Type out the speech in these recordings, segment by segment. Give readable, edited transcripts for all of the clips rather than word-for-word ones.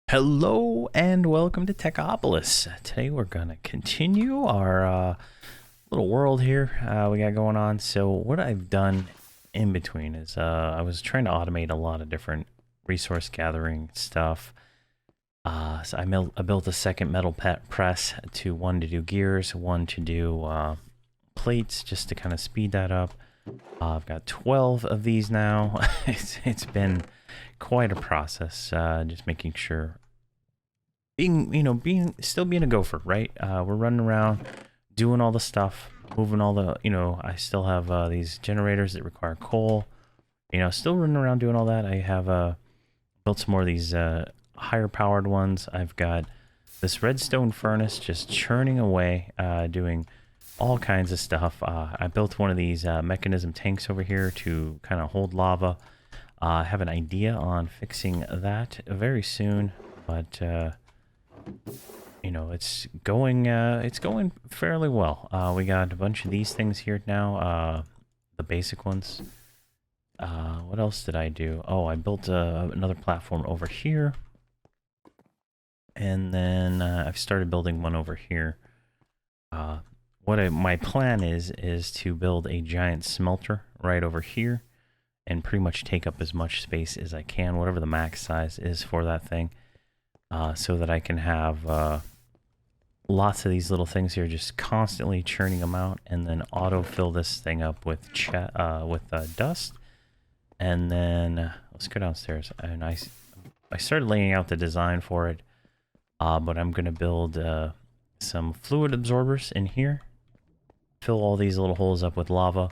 Hello and welcome to Techopolis. Today we're going to continue our little world here we got going on. So what I've done in between is I was trying to automate a lot of different resource gathering stuff. So I built a second metal press, one to do gears, one to do plates, just to kind of speed that up. I've got 12 of these now. It's been quite a process, just making sure still being a gopher, right? We're running around doing all the stuff, moving all the, I still have these generators that require coal, still running around doing all that. I have built some more of these higher powered ones. I've got this redstone furnace just churning away, doing all kinds of stuff. I built one of these mechanism tanks over here to kind of hold lava. I have an idea on fixing that very soon, but it's going fairly well. We got a bunch of these things here now, the basic ones. What else did I do? Oh, I built another platform over here, and then I've started building one over here. My plan is to build a giant smelter right over here and pretty much take up as much space as I can, whatever the max size is for that thing, so that I can have lots of these little things here just constantly churning them out, and then auto-fill this thing up with dust. And then let's go downstairs. And I started laying out the design for it, but I'm going to build some fluid absorbers in here, fill all these little holes up with lava,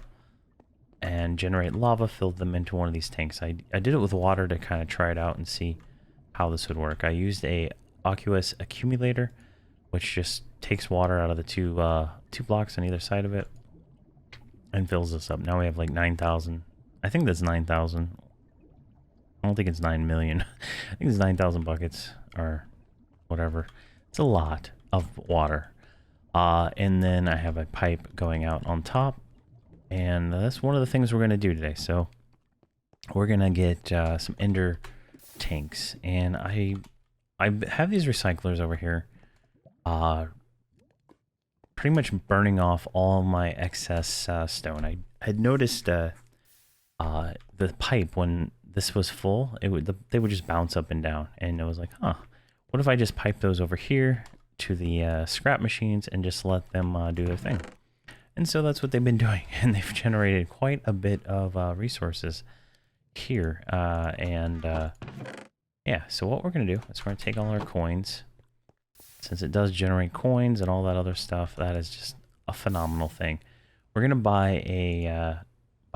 and generate lava, fill them into one of these tanks. I did it with water to kind of try it out and see how this would work. I used a aqueous accumulator, which just takes water out of the two blocks on either side of it and fills this up. Now we have like 9,000. I think that's 9,000. I don't think it's 9 million. I think it's 9,000 buckets or whatever. It's a lot of water. And then I have a pipe going out on top. And that's one of the things we're going to do today. So we're going to get some ender tanks. And I have these recyclers over here. Pretty much burning off all my excess stone. I had noticed the pipe, when this was full, they would just bounce up and down. And it was like, huh, what if I just pipe those over here to the scrap machines and just let them do their thing? And so that's what they've been doing, and they've generated quite a bit of resources here. Yeah, so what we're going to do is we're going to take all our coins. Since it does generate coins and all that other stuff, that is just a phenomenal thing. We're going to buy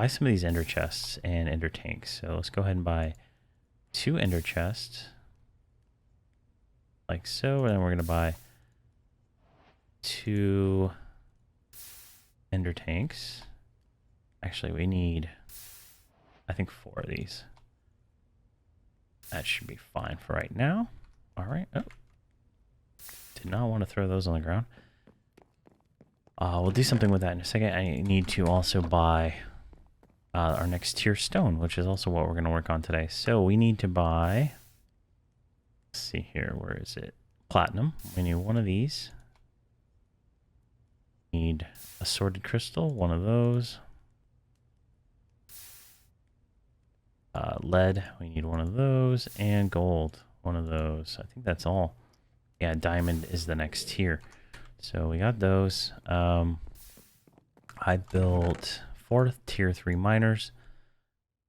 some of these ender chests and ender tanks. So let's go ahead and buy 2 ender chests, like so, and then we're going to buy 2 ender tanks. Actually, we need, I think, 4 of these. That should be fine for right now. All right. Oh, did not want to throw those on the ground. We'll do something with that in a second. I need to also buy our next tier stone, which is also what we're going to work on today. So we need to buy, let's see here, where is it? Platinum. We need one of these. Need a sorted crystal, one of those. Lead, we need one of those, and gold, one of those. I think that's all. Yeah, diamond is the next tier. So we got those. I built 4 tier 3 miners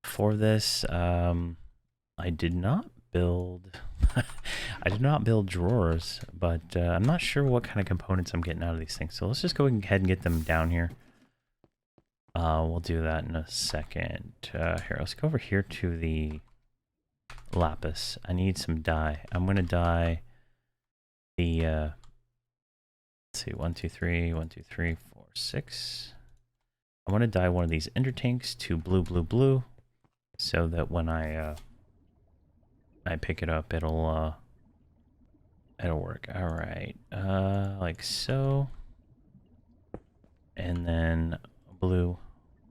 for this. I did not build I did not build drawers, but I'm not sure what kind of components I'm getting out of these things. So let's just go ahead and get them down here. We'll do that in a second. Here, let's go over here to the lapis. I need some dye. I'm going to dye the, let's see, 1, 2, 3, 1, 2, 3, 4, 6. I want to dye one of these ender tanks to blue, blue, blue, so that when I pick it up, it'll work. All right, like so, and then blue,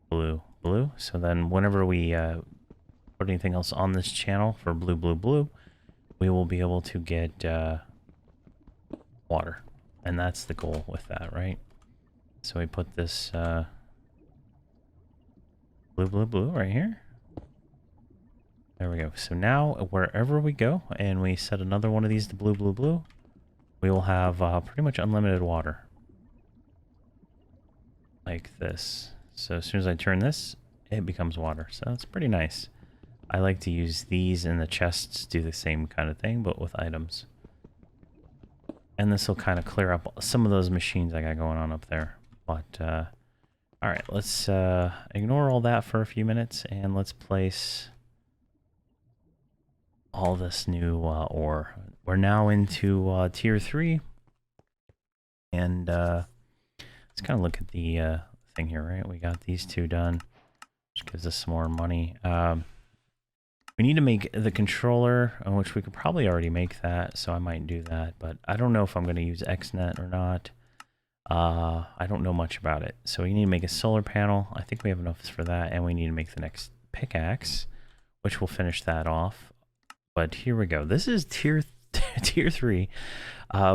blue, blue. So then whenever we put anything else on this channel for blue, blue, blue, we will be able to get water. And that's the goal with that, right? So we put this blue, blue, blue right here. There we go. So now wherever we go and we set another one of these to blue, blue, blue, we will have pretty much unlimited water. Like this. So as soon as I turn this, it becomes water. So it's pretty nice. I like to use these in the chests, do the same kind of thing, but with items. And this will kind of clear up some of those machines I got going on up there. But, alright, let's ignore all that for a few minutes, and let's place all this new ore. We're now into tier 3, and let's kind of look at the thing here, right? We got these two done, which gives us some more money. We need to make the controller, which we could probably already make that, so I might do that, but I don't know if I'm going to use XNet or not. I don't know much about it. So we need to make a solar panel. I think we have enough for that, and we need to make the next pickaxe, which will finish that off. But here we go. This is tier 3.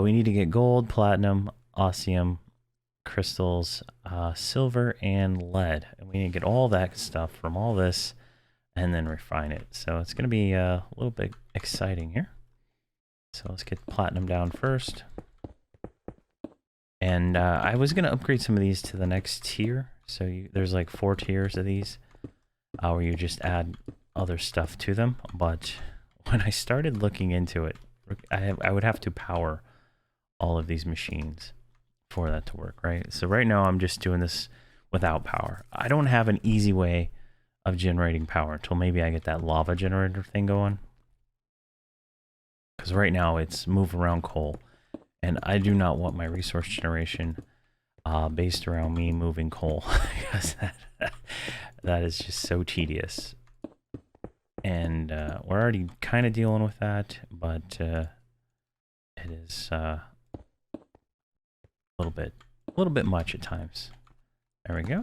We need to get gold, platinum, osmium, crystals, silver, and lead. And we need to get all that stuff from all this and then refine it. So it's going to be a little bit exciting here. So let's get platinum down first. And I was going to upgrade some of these to the next tier. So there's like 4 tiers of these where you just add other stuff to them. But when I started looking into it, I would have to power all of these machines for that to work, right? So right now I'm just doing this without power. I don't have an easy way of generating power until maybe I get that lava generator thing going. Because right now it's move around coal. And I do not want my resource generation based around me moving coal. Because that is just so tedious. And we're already kind of dealing with that, but it is a little bit much at times. There we go.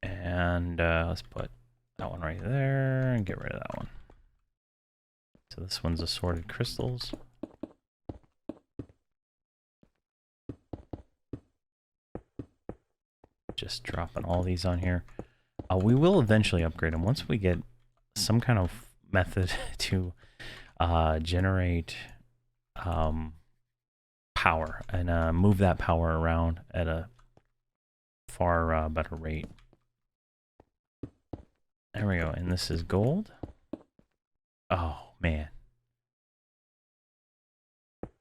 And let's put that one right there and get rid of that one. So this one's assorted crystals. Just dropping all these on here. We will eventually upgrade them once we get some kind of method to generate power and move that power around at a far better rate. There we go, and this is gold. Oh man,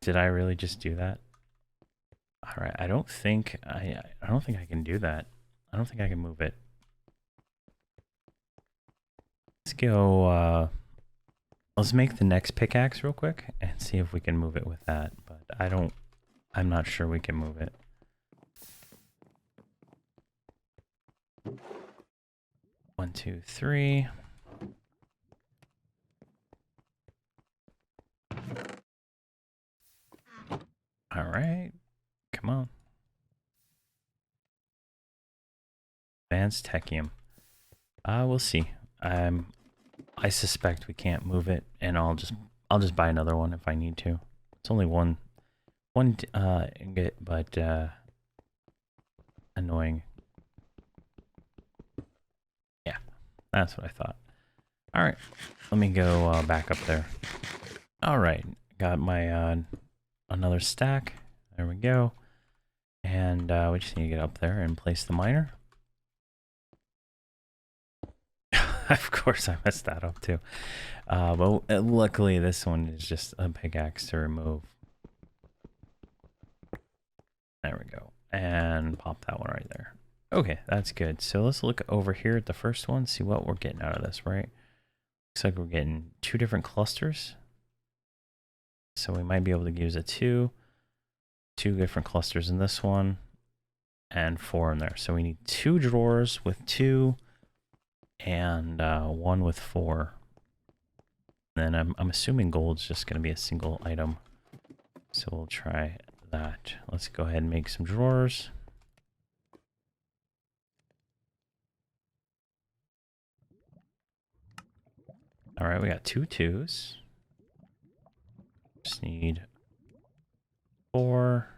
did I really just do that? All right, I don't think I can do that. I don't think I can move it. Let's go. Let's make the next pickaxe real quick and see if we can move it with that. But I'm not sure we can move it. One, two, three. All right, come on. Advanced Techium. We'll see. I suspect we can't move it, and I'll just buy another one if I need to. It's only one ingot, but annoying. Yeah, that's what I thought. All right, let me go back up there. All right, got my another stack. There we go, and we just need to get up there and place the miner. Of course, I messed that up too. But luckily, this one is just a pickaxe to remove. There we go. And pop that one right there. Okay, that's good. So let's look over here at the first one, see what we're getting out of this, right? Looks like we're getting 2 different clusters. So we might be able to use a 2 different clusters in this one, and 4 in there. So we need 2 drawers with 2. And 1 with 4. And then I'm assuming gold's just going to be a single item. So we'll try that. Let's go ahead and make some drawers. All right, we got 2 2s. Just need 4.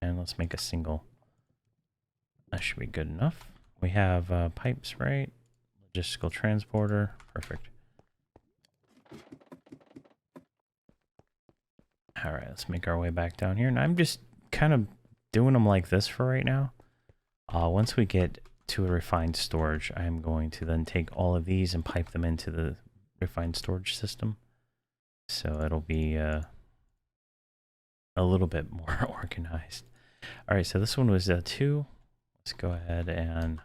And let's make a single. That should be good enough. We have pipes, right? Logistical transporter. Perfect. All right, let's make our way back down here. And I'm just kind of doing them like this for right now. Once we get to a refined storage, I'm going to then take all of these and pipe them into the refined storage system. So it'll be a little bit more organized. All right, so this one was 2. Let's go ahead and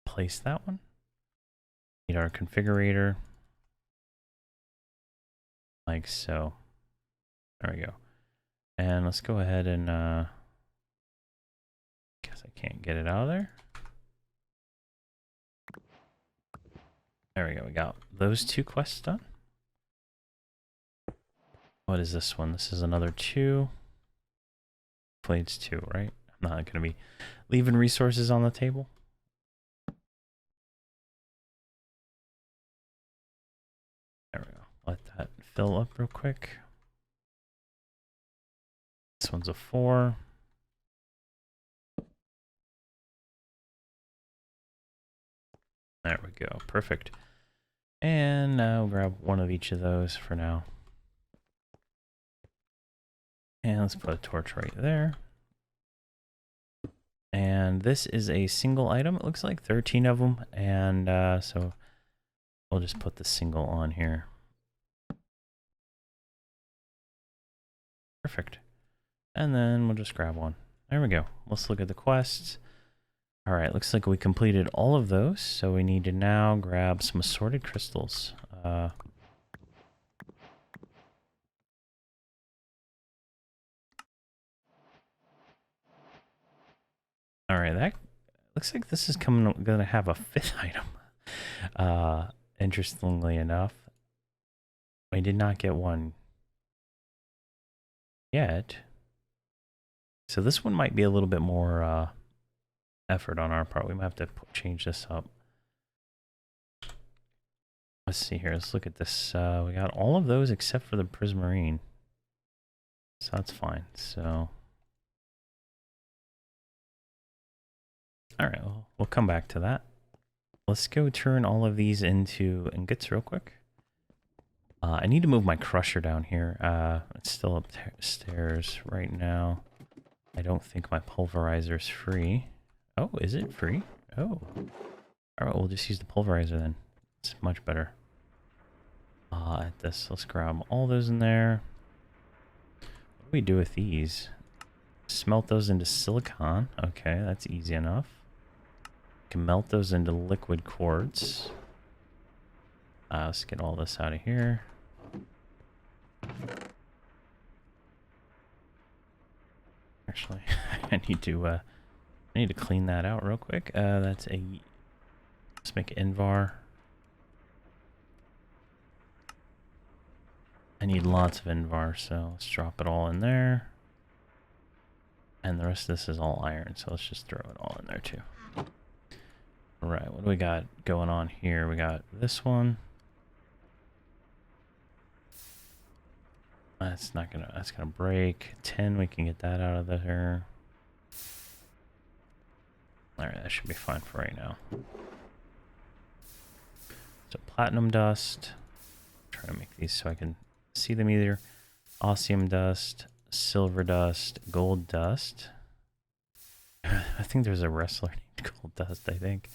place that one. Need our configurator. Like so. There we go. And let's go ahead and guess I can't get it out of there. There we go. We got those 2 quests done. What is this one? This is another 2. Hopefully it's 2, right? I'm not going to be leaving resources on the table. There we go. Let that fill up real quick. This one's a 4. There we go. Perfect. And now we'll grab one of each of those for now. And let's put a torch right there. And this is a single item. It looks like 13 of them. And so we'll just put the single on here. Perfect. And then we'll just grab one. There we go. Let's look at the quests. All right, looks like we completed all of those. So we need to now grab some assorted crystals. All right, that looks like this is gonna have a 5th item. Interestingly enough, I did not get one yet. So this one might be a little bit more effort on our part. We might have to change this up. Let's see here. Let's look at this. We got all of those except for the prismarine. So that's fine. So, all right, well, we'll come back to that. Let's go turn all of these into ingots real quick. I need to move my crusher down here. It's still upstairs right now. I don't think my pulverizer is free. Oh, is it free? Oh. All right, we'll just use the pulverizer then. It's much better. At this, let's grab all those in there. What do we do with these? Smelt those into silicon. Okay, that's easy enough. Can melt those into liquid quartz. Let's get all this out of here. Actually, I need to clean that out real quick. Let's make an invar. I need lots of invar, so let's drop it all in there. And the rest of this is all iron, so let's just throw it all in there too. All right, what do we got going on here? We got this one. That's gonna break. 10, we can get that out of there. All right, that should be fine for right now. So platinum dust. Try to make these so I can see them either. Osmium dust, silver dust, gold dust. I think there's a wrestler named Gold Dust, I think.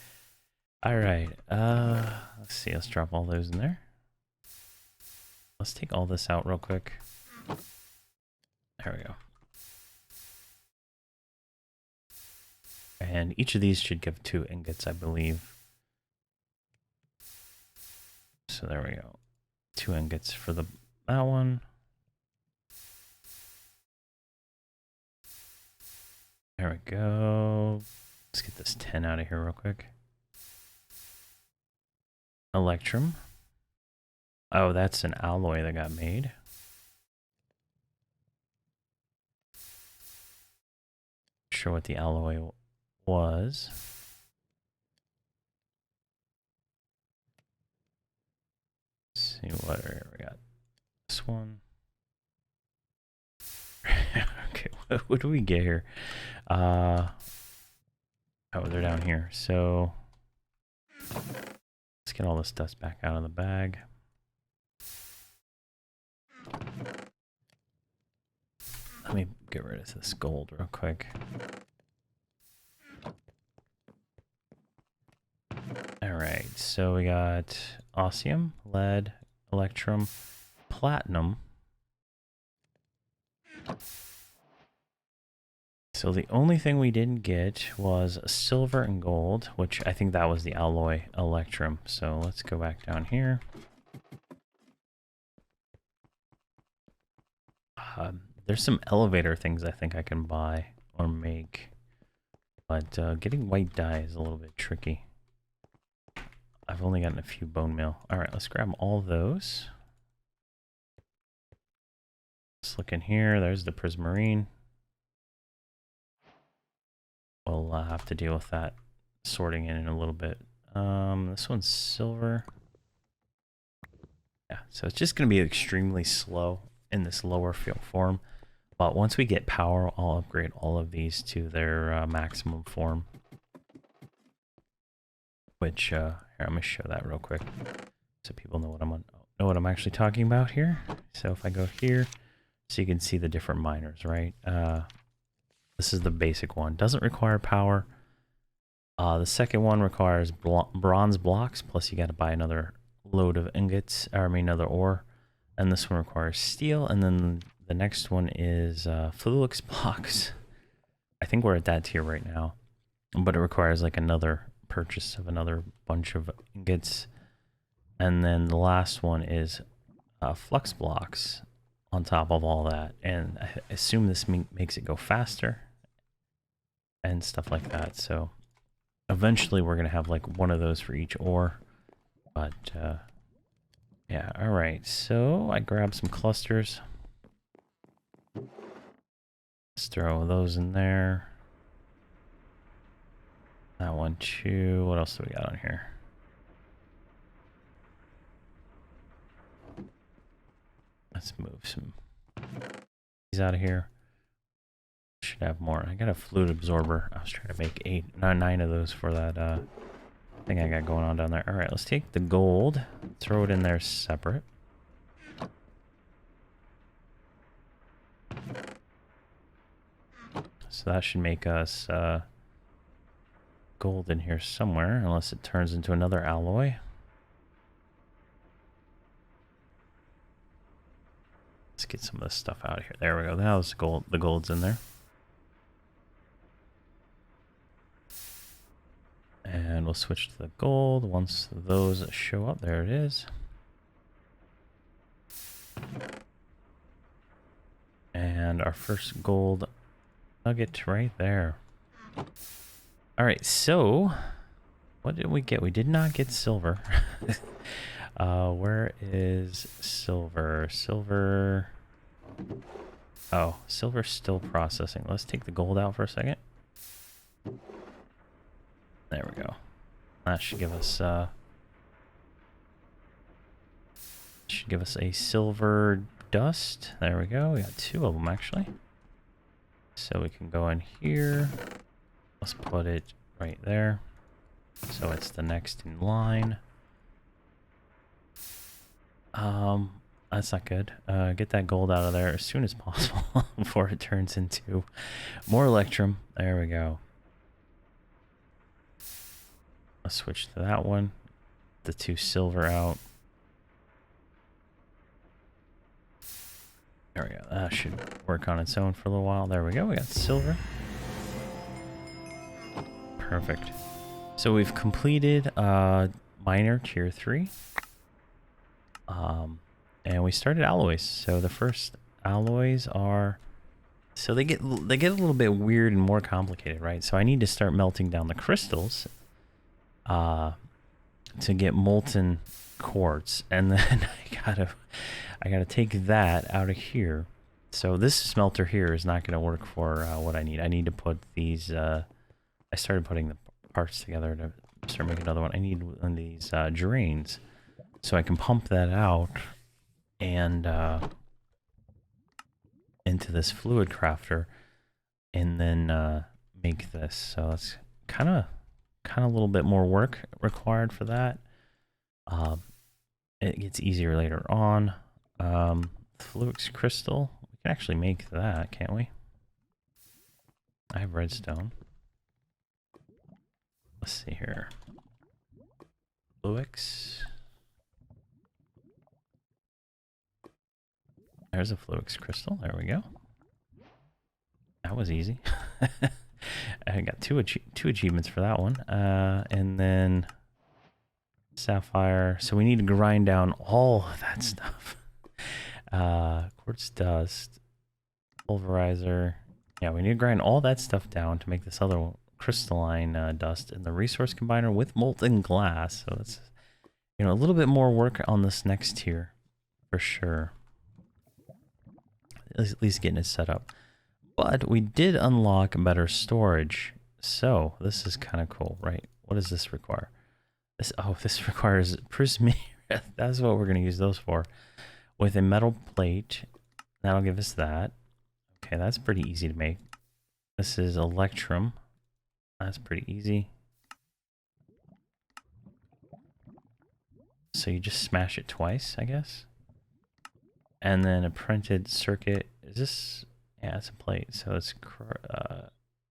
All right, let's see. Let's drop all those in there. Let's take all this out real quick. There we go. And each of these should give 2 ingots, I believe. So there we go. 2 ingots for that one. There we go. Let's get this 10 out of here real quick. Electrum. Oh, that's an alloy that got made. Not sure what the alloy was. see what we got. This one. Okay, what do we get here? Oh, they're down here. So let's get all this dust back out of the bag. Let me get rid of this gold real quick. Alright, so we got osmium, lead, electrum, platinum. So the only thing we didn't get was silver and gold, which I think that was the alloy electrum. So let's go back down here. There's some elevator things I think I can buy or make, but getting white dye is a little bit tricky. I've only gotten a few bone meal. All right, let's grab all those. Let's look in here. There's the prismarine. We'll have to deal with that sorting in a little bit. This one's silver. Yeah, so it's just going to be extremely slow in this lower field form. But once we get power, I'll upgrade all of these to their maximum form. Which, here, I'm going to show that real quick so people know what I'm actually talking about here. So if I go here, so you can see the different miners, right? This is the basic one. Doesn't require power. The second one requires bronze blocks, plus you got to buy another load of ingots, or I mean another ore. And this one requires steel, and then the next one is Fluix blocks. I think we're at that tier right now, but it requires like another purchase of another bunch of ingots. And then the last one is flux blocks on top of all that. And I assume this makes it go faster and stuff like that. So eventually we're going to have like one of those for each ore. But yeah, all right. So I grabbed some clusters. Let's throw those in there. That one too. What else do we got on here? Let's move some these out of here. Should have more. I got a fluid absorber. I was trying to make 9 of those for that thing I got going on down there. All right, let's take the gold, throw it in there separate. So that should make us gold in here somewhere, unless it turns into another alloy. Let's get some of this stuff out of here. There we go. That was gold. The gold's in there. And we'll switch to the gold once those show up. There it is. And our first gold nugget right there. All right, so what did we get? We did not get silver. Where is silver? Silver. Oh, silver's still processing. Let's take the gold out for a second. There we go. That should give us a silver dust. There we go. We got 2 of them actually. So we can go in here. Let's put it right there. So it's the next in line. That's not good. Get that gold out of there as soon as possible before it turns into more electrum. There we go. Let's switch to that one. The 2 silver out. There we go. That should work on its own for a little while. There we go. We got silver. Perfect. So we've completed miner tier 3. And we started alloys. So the first alloys are, so they get a little bit weird and more complicated, right? So I need to start melting down the crystals to get molten quartz, and then I gotta take that out of here. So this smelter here is not gonna work for what I need. I need to put these. I started putting the parts together to start making another one. I need one of these drains. So I can pump that out and into this fluid crafter, and then make this. So it's kind of a little bit more work required for that. It gets easier later on. Fluix crystal, we can actually make that, can't we? I have redstone. Let's see here. Fluix. There's a Fluix crystal. There we go. That was easy. I got two achievements for that one. And then sapphire. So we need to grind down all of that stuff. Quartz dust, pulverizer. Yeah, we need to grind all that stuff down to make this other crystalline dust and the resource combiner with molten glass. So it's, you know, a little bit more work on this next tier for sure. At least getting it set up. But we did unlock better storage. So this is kind of cool, right? What does this require? This requires prism. That's what we're going to use those for. With a metal plate, that'll give us that. Okay, that's pretty easy to make. This is electrum. That's pretty easy. So you just smash it twice, I guess. And then a printed circuit. Is this? Yeah, it's a plate. So it's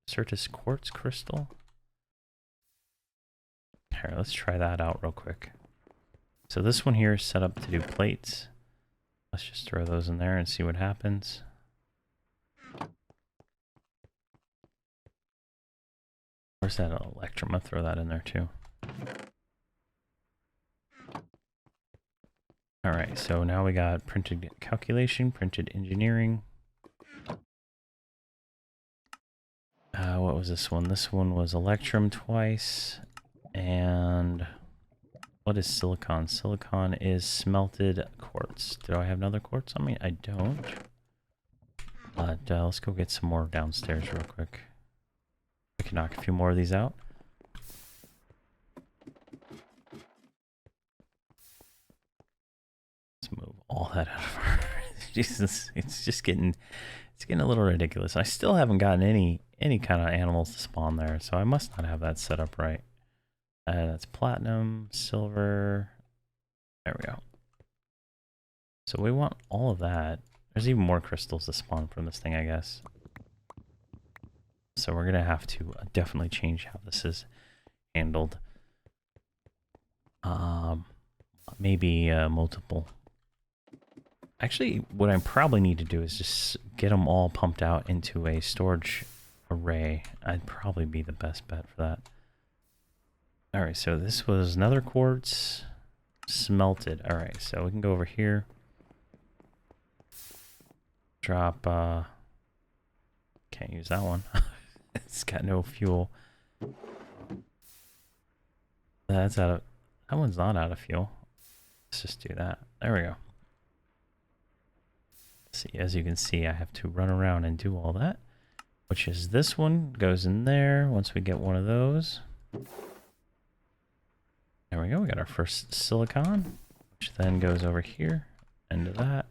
Certus quartz crystal. Here, let's try that out real quick. So this one here is set up to do plates. Let's just throw those in there and see what happens. Where's that electrum? I'll throw that in there too. Alright, so now we got printed calculation, printed engineering. What was this one? This one was electrum twice. And what is silicon? Silicon is smelted quartz. Do I have another quartz on me? I don't. But let's go get some more downstairs real quick. We can knock a few more of these out. Let's move all that out of our... Jesus, it's getting a little ridiculous. I still haven't gotten any kind of animals to spawn there, so I must not have that set up right. That's platinum, silver. There we go. So we want all of that. There's even more crystals to spawn from this thing, I guess. So we're going to have to definitely change how this is handled. Maybe multiple. Actually, what I probably need to do is just get them all pumped out into a storage array. I'd probably be the best bet for that. Alright, so this was another quartz smelted. Alright, so we can go over here. Drop, can't use that one. It's got no fuel. That one's not out of fuel. Let's just do that. There we go. See, as you can see, I have to run around and do all that, which is this one goes in there once we get one of those. There we go. We got our first silicon, which then goes over here into that.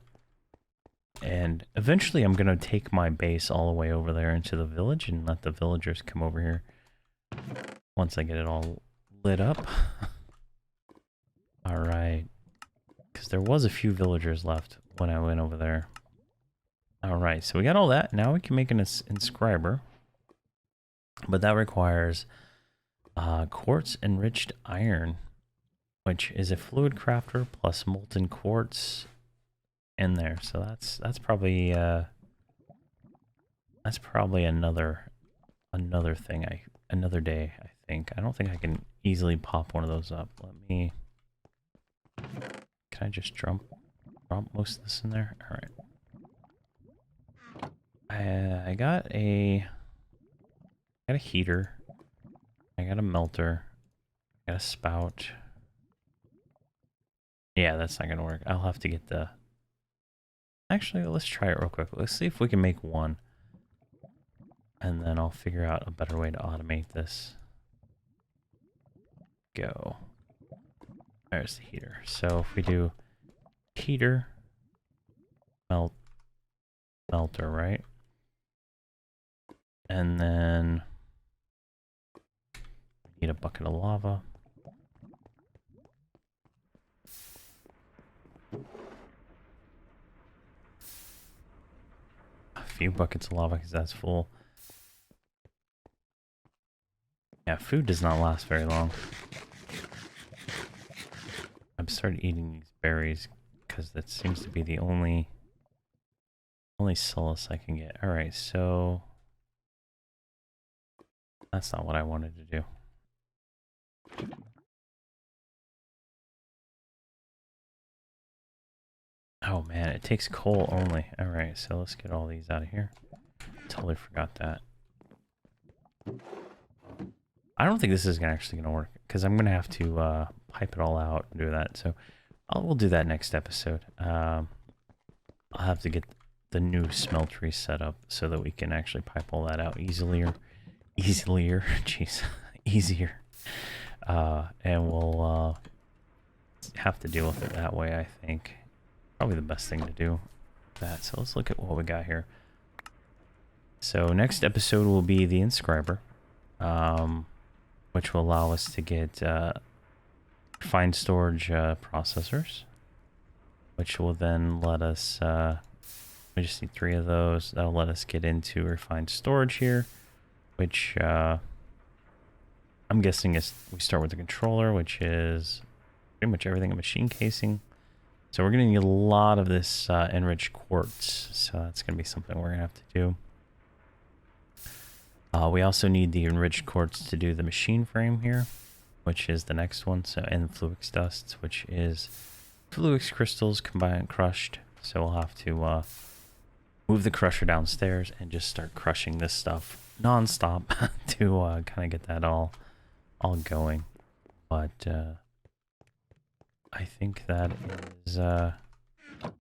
And eventually I'm going to take my base all the way over there into the village and let the villagers come over here once I get it all lit up. All right. Because there was a few villagers left when I went over there. All right. So we got all that. Now we can make an inscriber. But that requires quartz enriched iron, which is a fluid crafter plus molten quartz in there. So that's probably another thing another day, I think. I don't think I can easily pop one of those up. Can I just drop most of this in there? All right. I got a heater. I got a melter. I got a spout. Yeah, that's not gonna work. I'll have to get the... Actually, let's try it real quick. Let's see if we can make one. And then I'll figure out a better way to automate this. Go. There's the heater. So if we do heater, melter, right? And then we need a bucket of lava. A few buckets of lava because that's full. Yeah, food does not last very long. I've started eating these berries because that seems to be the only solace I can get. All right, so that's not what I wanted to do. Oh man, it takes coal only. All right, so let's get all these out of here. Totally forgot that. I don't think this is actually gonna work because I'm gonna have to pipe it all out and do that. So we'll do that next episode. I'll have to get the new smeltery set up so that we can actually pipe all that out easier, jeez, easier. And we'll have to deal with it that way, I think. Probably the best thing to do. That. So let's look at what we got here. So next episode will be the inscriber, which will allow us to get refined storage processors, which will then let us, we just need 3 of those. That'll let us get into refined storage here, which I'm guessing is we start with the controller, which is pretty much everything in machine casing. So we're going to need a lot of this enriched quartz. So that's going to be something we're going to have to do. We also need the enriched quartz to do the machine frame here, which is the next one. So, and fluix dust, which is fluix crystals combined crushed. So we'll have to move the crusher downstairs and just start crushing this stuff non-stop to kind of get that all going. But I think that is I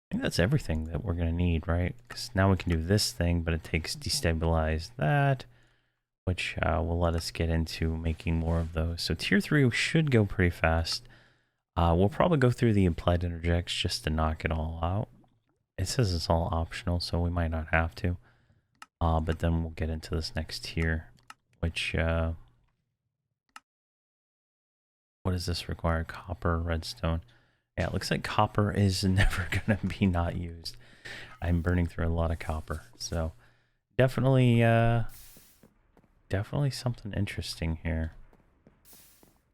think that's everything that we're gonna need, right? Because now we can do this thing, but it takes destabilize that, which will let us get into making more of those. So tier 3 should go pretty fast. We'll probably go through the applied interjects just to knock it all out. It says it's all optional, so we might not have to. But then we'll get into this next tier, which what does this require? Copper, redstone. Yeah, it looks like copper is never gonna be not used. I'm burning through a lot of copper, so definitely definitely something interesting here.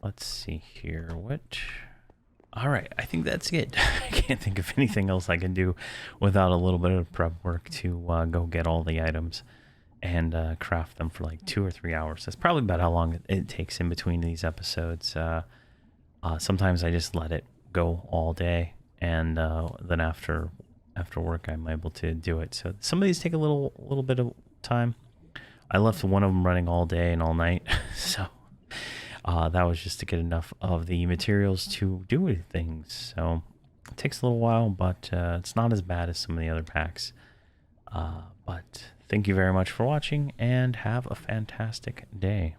Let's see here. All right, I think that's it. I can't think of anything else I can do without a little bit of prep work to go get all the items and craft them for like 2 or 3 hours. That's probably about how long it takes in between these episodes. Sometimes I just let it go all day, and then after work I'm able to do it. So some of these take a little bit of time. I left one of them running all day and all night, so that was just to get enough of the materials to do things. So it takes a little while, but it's not as bad as some of the other packs. But thank you very much for watching, and have a fantastic day.